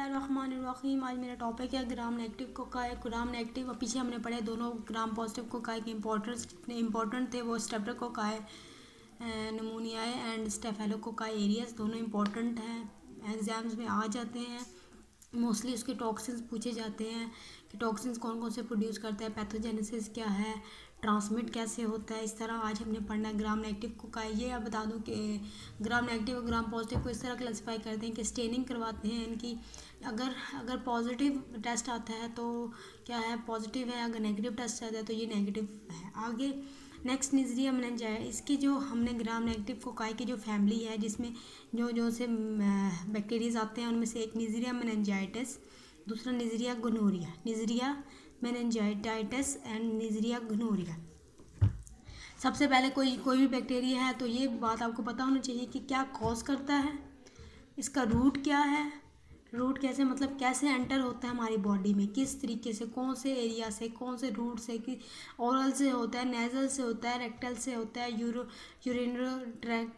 बिस्मिल्लाहिर्रहमानिर्रहीम। आज मेरा टॉपिक है gram negative cocci. Gram negative और पीछे हमने पढ़े दोनों ग्राम पॉजिटिव कोकाई के इंपॉर्टेंस कितने इंपॉर्टेंट थे। वो स्ट्रेप्टोकोकाई नमूनियाई एंड स्टेफिलोकोकाई एरियस दोनों इंपॉर्टेंट हैं, एग्जाम्स में आ जाते हैं। मोस्टली उसके टॉक्सिन्स पूछे जाते हैं कि टॉक्सिन्स कौन कौन से प्रोड्यूस करता है, पैथोजेनेसिस क्या है, ट्रांसमिट कैसे होता है। इस तरह आज हमने पढ़ना है ग्राम नेगेटिव कोकाई। ये आप बता दूं कि ग्राम नेगेटिव और ग्राम पॉजिटिव को इस तरह क्लासीफाई करते हैं कि स्टेनिंग करवाते हैं इनकी। अगर पॉजिटिव टेस्ट आता है तो क्या है, पॉजिटिव है। अगर नेगेटिव टेस्ट आता है तो ये नेगेटिव है। आगे नेक्स्ट निजरिया मेनिंजाइटिस। इसकी जो हमने ग्राम नेगेटिव कोकाई की जो फैमिली है जिसमें जो से बैक्टीरियाज आते हैं उनमें से एक निजरिया मेनिंजाइटिस, दूसरा निजरिया गोनोरिया, निजरिया मेनिंजाइटिस एंड निजरिया गोनोरिया। सबसे पहले कोई भी बैक्टीरिया है तो ये बात आपको पता होना चाहिए कि क्या कॉज करता है, इसका रूट क्या है, रूट कैसे मतलब कैसे एंटर होता है हमारी बॉडी में, किस तरीके से, कौन से एरिया से, कौन से रूट से, कि ओरल से होता है, नेजल से होता है, रेक्टल से होता है, यूरिनरी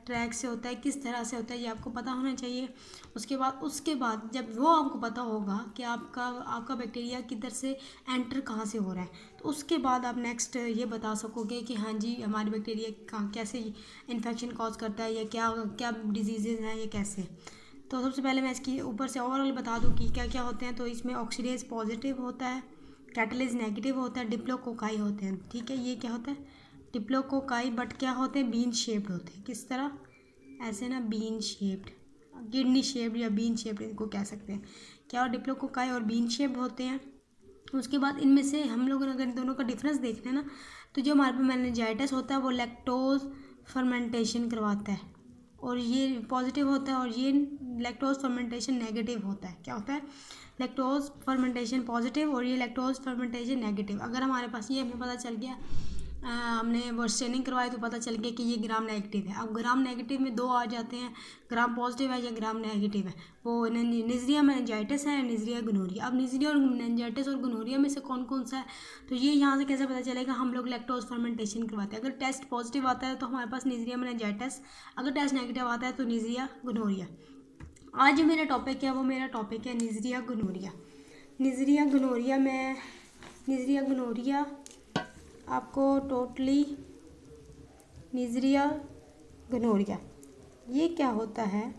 ट्रैक से होता है, किस तरह से होता है, ये आपको पता होना चाहिए। उसके बाद जब वो आपको पता होगा कि आपका बैक्टीरिया किधर से एंटर कहाँ से हो रहा है, तो उसके बाद आप नेक्स्ट ये बता सकोगे कि हाँ जी हमारे बैक्टीरिया कैसे इन्फेक्शन कॉज करता है या क्या क्या डिजीज़ हैं ये कैसे। तो सबसे पहले मैं इसकी ऊपर से ओवरऑल बता दूं कि क्या क्या होते हैं। तो इसमें ऑक्सीडेज पॉजिटिव होता है, कैटलिज नेगेटिव होता है, डिप्लोकोकाई होते हैं। ठीक है, ये क्या होता है डिप्लोकोकाई, बट क्या होते हैं बीन शेप्ड होते हैं। किस तरह, ऐसे ना, बीन शेप्ड, किडनी शेप्ड या बीन शेप्ड इनको कह सकते हैं। क्या और डिप्लोकोकाई और बीन शेप्ड होते हैं। उसके बाद इनमें से हम लोग अगर दोनों का डिफरेंस देखते हैं ना, तो जो हमारे पास मेनिंजाइटिस होता है वो लैक्टोज फर्मेंटेशन करवाता है और ये पॉजिटिव होता है, और ये लैक्टोज फर्मेंटेशन नेगेटिव होता है। क्या होता है, लैक्टोज फर्मेंटेशन पॉजिटिव और ये लैक्टोज फर्मेंटेशन नेगेटिव। अगर हमारे पास ये हमें पता चल गया, हमने वो स्टेनिंग करवाई तो पता चल गया कि ये ग्राम नेगेटिव है। अब ग्राम नेगेटिव में दो आ जाते हैं, ग्राम पॉजिटिव है या ग्राम नेगेटिव है। वो निजरिया मेनिंजाइटिस है, निजरिया गोनोरिया। अब निजरिया और मेनिंजाइटिस और गोनोरिया में से कौन कौन सा है, तो ये यहाँ से कैसे पता चलेगा, हम लोग लैक्टोज फर्मेंटेशन करवाते हैं। अगर टेस्ट पॉजिटिव आता है तो हमारे पास निजरिया मेनिंजाइटिस, अगर टेस्ट नेगेटिव आता है तो निजरिया गोनोरिया। आज जो मेरा टॉपिक है वो मेरा टॉपिक है निजरिया गोनोरिया। निजरिया गोनोरिया में निजरिया गोनोरिया आपको टोटली निजरिया गोनोरिया ये क्या होता है,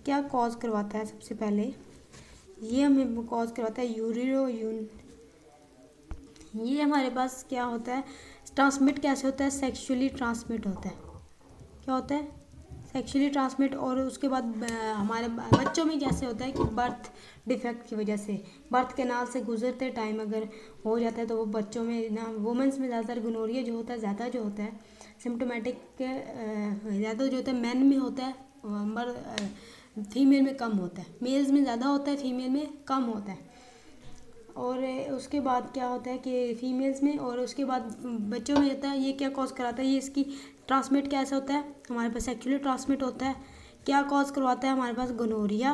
क्या कॉज करवाता है। सबसे पहले ये हमें कॉज करवाता है ये हमारे पास क्या होता है, ट्रांसमिट कैसे होता है, सेक्सुअली ट्रांसमिट होता है। क्या होता है, सेक्सुअली ट्रांसमिट। और उसके बाद हमारे बच्चों में कैसे होता है कि बर्थ डिफेक्ट की वजह से, बर्थ कैनाल से गुजरते टाइम अगर हो जाता है तो वो बच्चों में ना, वुमेंस में ज़्यादातर गोनोरिया जो होता है ज़्यादा जो होता है सिम्टोमेटिक ज़्यादा जो होता है मैन में होता है, फीमेल में कम होता है। मेल्स में ज़्यादा होता है, फीमेल में कम होता है। और उसके बाद क्या होता है कि फीमेल्स में, और उसके बाद बच्चों में होता है। ये क्या कॉज कराता है, ये इसकी ट्रांसमिट कैसे होता है, हमारे पास सेक्सुअली ट्रांसमिट होता है। क्या कॉज करवाता है हमारे पास, गोनोरिया।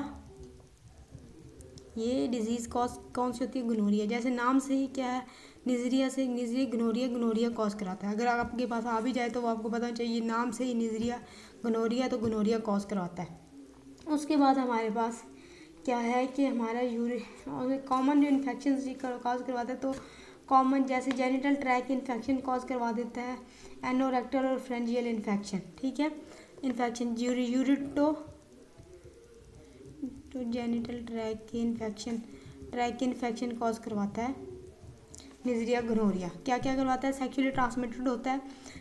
ये डिजीज़ कॉज कौन सी होती है, गोनोरिया। जैसे नाम से ही क्या है, निजरिया से निजरिया गोनोरिया कॉज कराता है। अगर आपके पास आ भी जाए तो वो आपको पता चाहिए नाम से ही निजरिया गोनोरिया, तो गोनोरिया कॉज करवाता है। उसके बाद हमारे पास क्या है कि हमारा कॉमन जो इन्फेक्शन कॉज करवाता है, तो कॉमन जैसे जेनिटल ट्रैक इन्फेक्शन कॉज करवा देता है, एनोरेक्टल और फ्रेंजियल इन्फेक्शन। ठीक है, इन्फेक्शन तो जेनिटल ट्रैक इन्फेक्शन कॉज करवाता है निजरिया गोनोरिया। क्या क्या करवाता है, सेक्सुअली ट्रांसमिटेड होता है।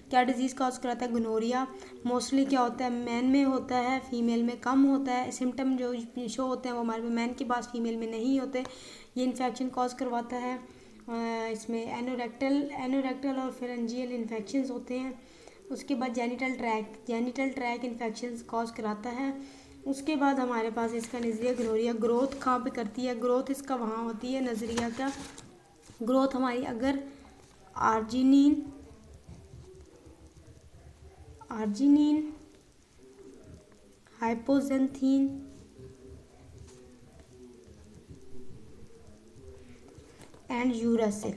क्या डिजीज़ कॉज कराता है, गोनोरिया। मोस्टली क्या होता है, मैन में होता है, फीमेल में कम होता है। सिम्टम जो शो होते हैं वो हमारे मैन के पास, फीमेल में नहीं होते। ये इन्फेक्शन कॉज करवाता है। इसमें एनोरेक्टल और फेरेंजियल इन्फेक्शंस होते हैं। उसके बाद जेनिटल ट्रैक इन्फेक्शंस कॉज कराता है। उसके बाद हमारे पास इसका निजरिया गोनोरिया ग्रोथ कहाँ पे करती है, ग्रोथ इसका वहाँ होती है नजरिया का ग्रोथ हमारी, अगर आर्जिनिन हाइपोजेंथीन एंड यूरासिल।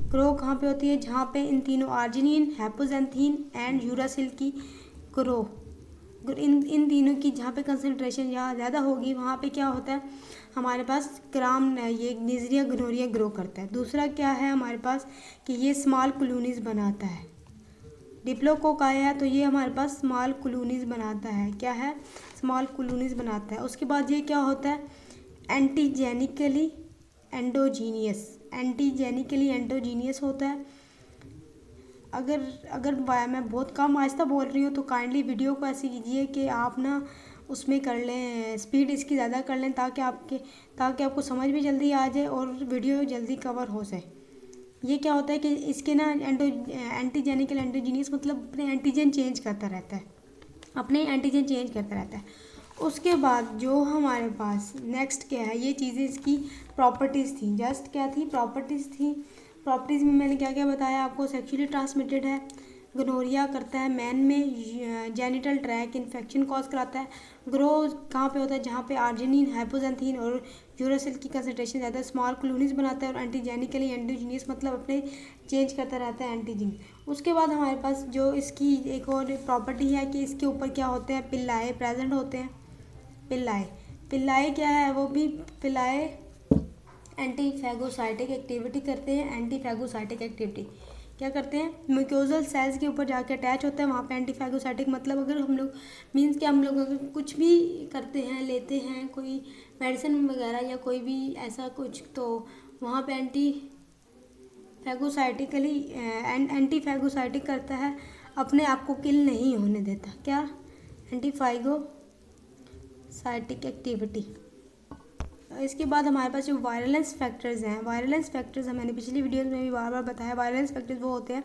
ग्रो कहाँ पे होती है, जहाँ पे इन तीनों आर्जिनिन, हाइपोजेंथीन एंड यूरासिल की ग्रो, इन तीनों की जहाँ पे कंसंट्रेशन ज़्यादा होगी वहाँ पे क्या होता है, हमारे पास ग्राम ये निजरिया गोनोरिया ग्रो करता है। दूसरा क्या है हमारे पास कि ये स्मॉल कॉलोनीज बनाता है। डिप्लोकोकाई है तो ये हमारे पास स्मॉल कॉलोनीज बनाता है। क्या है? स्मॉल कॉलोनीज बनाता है। उसके बाद ये क्या होता है? एंटीजेनिकली एंडोजीनियस। एंटीजेनिकली एंडोजीनियस होता है। अगर अगर मैं बहुत कम आहिस्ता बोल रही हूँ तो काइंडली वीडियो को ऐसे कीजिए कि आप ना उसमें कर लें, स्पीड इसकी ज़्यादा कर लें ताकि आपको समझ भी जल्दी आ जाए और वीडियो जल्दी कवर हो जाए। ये क्या होता है कि इसके ना एंटीजेनिकल एंडोजीनियस मतलब अपने एंटीजन चेंज करता रहता है, अपने एंटीजन चेंज करता रहता है। उसके बाद जो हमारे पास नेक्स्ट क्या है, ये चीज़ें इसकी प्रॉपर्टीज़ थी। जस्ट क्या थी? प्रॉपर्टीज़ थी। प्रॉपर्टीज़ में मैंने क्या क्या बताया आपको? सेक्सुअली ट्रांसमिटेड है, गोनोरिया करता है मैन में, जेनिटल ट्रैक इन्फेक्शन कॉज कराता है। ग्रो कहाँ पे होता है? जहाँ पे आर्जिनिन, हाइपोजेंथीन और यूरोसिल की कंसनट्रेशन ज़्यादा है। स्मॉल कॉलोनीज बनाता है और एंटीजेनिकली एंडोजीनियस मतलब अपने चेंज करता रहता है एंटीजन। उसके बाद हमारे पास जो इसकी एक और प्रॉपर्टी है कि इसके ऊपर क्या होते हैं? पिल्लाए प्रेजेंट होते हैं। पिल्लाए क्या है? वो भी पिल्लाए एंटीफैगोसाइटिक एक्टिविटी करते हैं। एंटीफैगोसाइटिक एक्टिविटी क्या करते हैं? म्यूकोजल सेल्स के ऊपर जाके अटैच होते हैं। वहाँ पे एंटीफैगोसाइटिक मतलब अगर हम लोग मीन्स कि हम लोग अगर कुछ भी करते हैं, लेते हैं कोई मेडिसिन वगैरह या कोई भी ऐसा कुछ, तो वहाँ पे एंटीफैगोसाइटिक करता है, अपने आप को किल नहीं होने देता। क्या? एंटीफैगोसाइटिक एक्टिविटी। इसके बाद हमारे पास जो वायरलेंस फैक्टर्स हैं, वायरलेंस फैक्टर्स मैंने पिछली वीडियोस में भी बार बार बताया। वायरलेंस फैक्टर्स वो होते हैं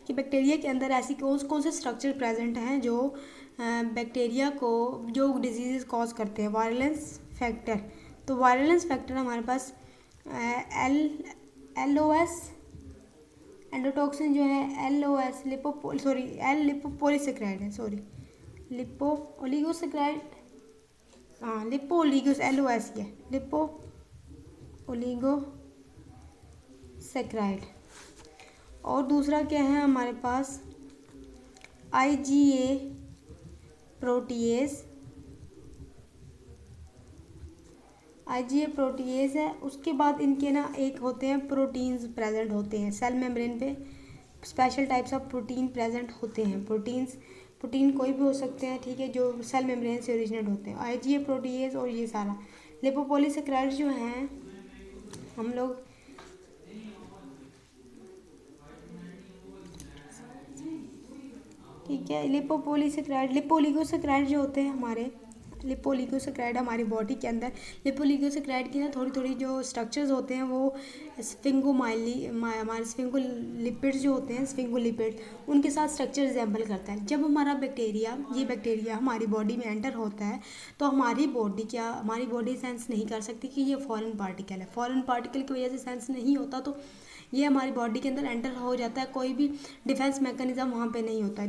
कि बैक्टीरिया के अंदर ऐसी कौन से स्ट्रक्चर प्रेजेंट हैं जो बैक्टीरिया को जो डिजीज़ कॉज करते हैं। वायरलेंस फैक्टर, तो वायरलेंस फैक्टर हमारे पास LOS एंडोटॉक्सिन जो है, LOS लिपोपोलीसेक्राइड है, लिपोओलिगोसेक्राइड, लिपोओलिगोस LOS ये लिपोओलिगोसेक्राइड। और दूसरा क्या है हमारे पास? IgA प्रोटीएज है। उसके बाद इनके ना एक होते हैं प्रोटीन्स प्रेजेंट होते हैं सेल मेम्ब्रेन पे। Special types of protein present होते हैं। प्रोटीन कोई भी हो सकते हैं, ठीक है, जो सेल मेम्ब्रेन से ओरिजिनेट होते हैं। IgA प्रोटीएज और ये सारा लिपोपोलीसेक्राइड जो हैं हम लोग ठीक है। लिपोओलिगोसेक्राइड जो होते हैं हमारे, लिपोओलिगोसेक्राइड हमारी बॉडी के अंदर, लिपोओलिगोसेक्राइड की ना थोड़ी जो स्ट्रक्चर्स होते हैं वो हमारे स्फिंगोलिपिड्स जो होते हैं, स्फिंगोलिपिड उनके साथ स्ट्रक्चर रिजेंबल करता है। जब हमारा ये बैक्टीरिया हमारी बॉडी में एंटर होता है तो हमारी बॉडी सेंस नहीं कर सकती कि ये फॉरेन पार्टिकल है। फॉरेन पार्टिकल की वजह से सेंस नहीं होता तो ये हमारी बॉडी के अंदर एंटर हो जाता है। कोई भी डिफेंस मैकेनिज्म वहाँ पे नहीं होता।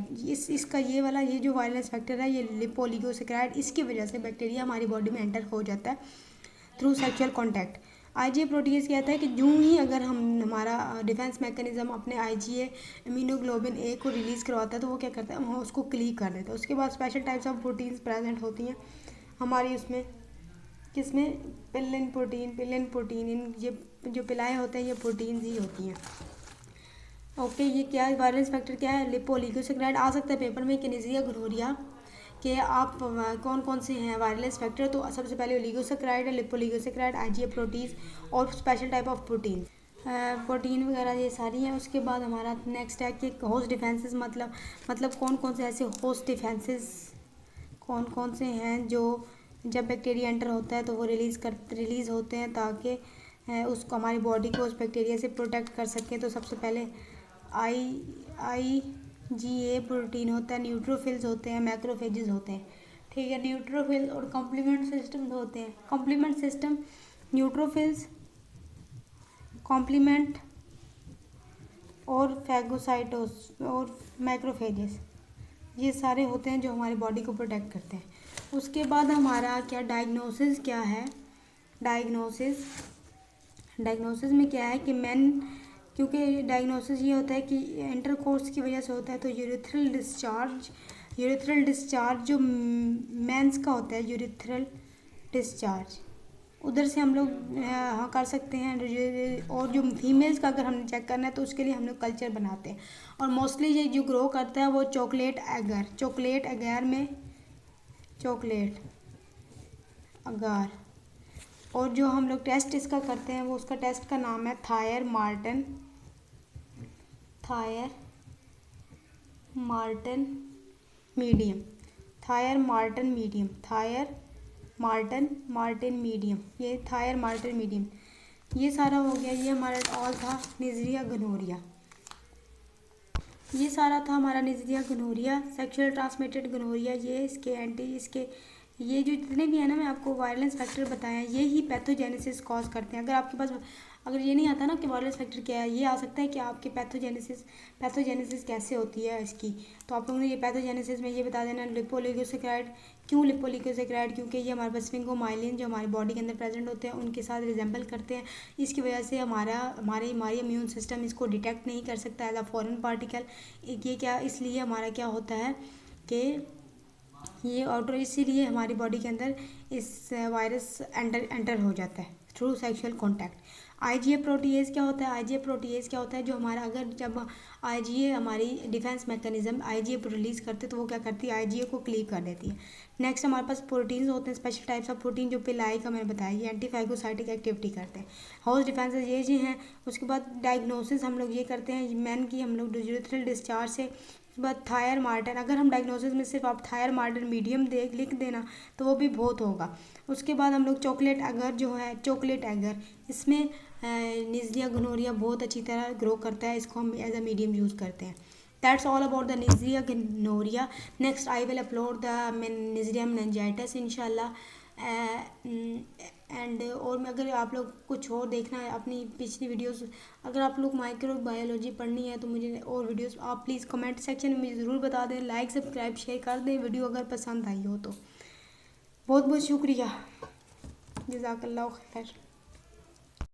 इसका ये जो वायरलेंस फैक्टर है, ये लिपोओलिगोसेक्राइड, इसकी वजह से बैक्टीरिया हमारी बॉडी में एंटर हो जाता है through sexual contact. IgA protease कहता है कि यूँ ही अगर हमारा डिफेंस मैकेनिज्म अपने IgA इम्यूनोग्लोबिन A को रिलीज़ करवाता है तो वो क्या करता है? वहाँ उसको क्लीव कर देता है। उसके बाद special types of proteins present होती हैं हमारी उसमें, किसमें? पिलिन प्रोटीन इन ये जो पिलाए होते हैं ये प्रोटीन्स ही होती हैं। ओके, ये क्या है? वायरलेंस फैक्टर क्या है? लिपोओलिगोसेक्राइड आ सकता है पेपर में कि निजरिया गोनोरिया के आप कौन से हैं वायरलेंस फैक्टर। तो सबसे पहले ओलिगोसेक्राइड है, लिपोओलिगोसेक्राइड, IgA प्रोटीज और स्पेशल टाइप ऑफ प्रोटीन वगैरह ये सारी हैं। उसके बाद हमारा नेक्स्ट है कि होस्ट डिफेंसेस मतलब कौन से ऐसे होस्ट डिफेंसेस कौन से हैं जो जब बैक्टीरिया एंटर होता है तो वो रिलीज़ होते हैं ताकि उसको हमारी बॉडी को उस बैक्टीरिया से प्रोटेक्ट कर सकें। तो सबसे पहले IgA प्रोटीन होता है, न्यूट्रोफिल्स होते हैं, मैक्रोफेजेस होते हैं, ठीक है। न्यूट्रोफिल और कॉम्प्लीमेंट सिस्टम होते हैं। कॉम्प्लीमेंट सिस्टम, न्यूट्रोफिल्स, कॉम्प्लीमेंट और फैगोसाइटोस और मैक्रोफेजेस, ये सारे होते हैं जो हमारी बॉडी को प्रोटेक्ट करते हैं। उसके बाद हमारा डायग्नोसिस क्या है? डायग्नोसिस में क्या है कि क्योंकि डायग्नोसिस ये होता है कि इंटरकोर्स की वजह से होता है तो यूरिथ्रल डिस्चार्ज जो मेंस का होता है, यूरिथ्रल डिस्चार्ज उधर से हम लोग हाँ कर सकते हैं। और जो फीमेल्स का अगर हमने चेक करना है तो उसके लिए हम लोग कल्चर बनाते हैं। और मोस्टली ये जो ग्रो करता है वो चॉकलेट एगर में चॉकलेट अगार। और जो हम लोग टेस्ट इसका करते हैं वो उसका टेस्ट का नाम है थायर मार्टन मीडियम। ये थायर मार्टन मीडियम। ये सारा हो गया। ये हमारा ऑल था निजरिया गनोरिया। ये सारा था हमारा निजरिया गनोरिया, सेक्सुअल ट्रांसमिटेड गनोरिया। ये जो जितने भी है ना, मैं आपको वायलेंस फैक्टर बताया, ये ही पैथोजेनेसिस कॉज करते हैं। अगर ये नहीं आता ना कि वायलेंस फैक्टर क्या है, ये आ सकता है कि आपके पैथोजेनेसिस कैसे होती है इसकी। तो आप लोगों ने ये पैथोजेनेसिस में ये बता देना लिपोलिगोसेक्राइड। क्यों लिपोलिगोसेक्राइड? क्योंकि ये हमारे पास स्फिंगोमाइलिन जो हमारी बॉडी के अंदर प्रेजेंट होते हैं उनके साथ रिजेंबल करते हैं। इसकी वजह से हमारे इम्यून सिस्टम इसको डिटेक्ट नहीं कर सकता एज अ फॉरेन पार्टिकल। इसलिए हमारा क्या होता है कि ये आउटर, इसीलिए हमारी बॉडी के अंदर इस वायरस एंटर हो जाता है through sexual contact. IgA protease क्या होता है? जो हमारा जब आईजीए हमारी डिफेंस मैकेनिज्म आईजीए को रिलीज करते तो वो क्या करती है? आईजीए को क्लीव कर देती है। नेक्स्ट हमारे पास प्रोटीन्स होते हैं, स्पेशल टाइप्स ऑफ प्रोटीन जो पिलाई का मैंने बताया, ये एंटीफाइगोसाइटिक एक्टिविटी करते हैं। हाउस डिफेंसेस ये जी हैं। उसके बाद डायग्नोसिस हम लोग ये करते हैं मैन की, हम लोग यूरेथ्रल डिस्चार्ज से। उसके बाद थायर मार्टन, अगर हम डायग्नोसिस में सिर्फ आप थायर मार्टन मीडियम लिख देना तो वो भी बहुत होगा। उसके बाद हम लोग चॉकलेट एगर, इसमें निजरिया गनोरिया बहुत अच्छी तरह ग्रो करता है, इसको हम एज अ मीडियम यूज़ करते हैं। That's all about the Neisseria gonorrhoea. Next I will upload the Neisseria meningitis इंशाल्लाह। एंड और मैं, अगर आप लोग कुछ और देखना है अपनी पिछली वीडियोस, अगर आप लोग माइक्रोबायोलॉजी पढ़नी है तो मुझे और वीडियोस आप प्लीज़ कमेंट सेक्शन में मुझे ज़रूर बता दें। लाइक सब्सक्राइब शेयर कर दें वीडियो अगर पसंद आई हो तो। बहुत बहुत शुक्रिया। जज़ाकल्लाह खैर।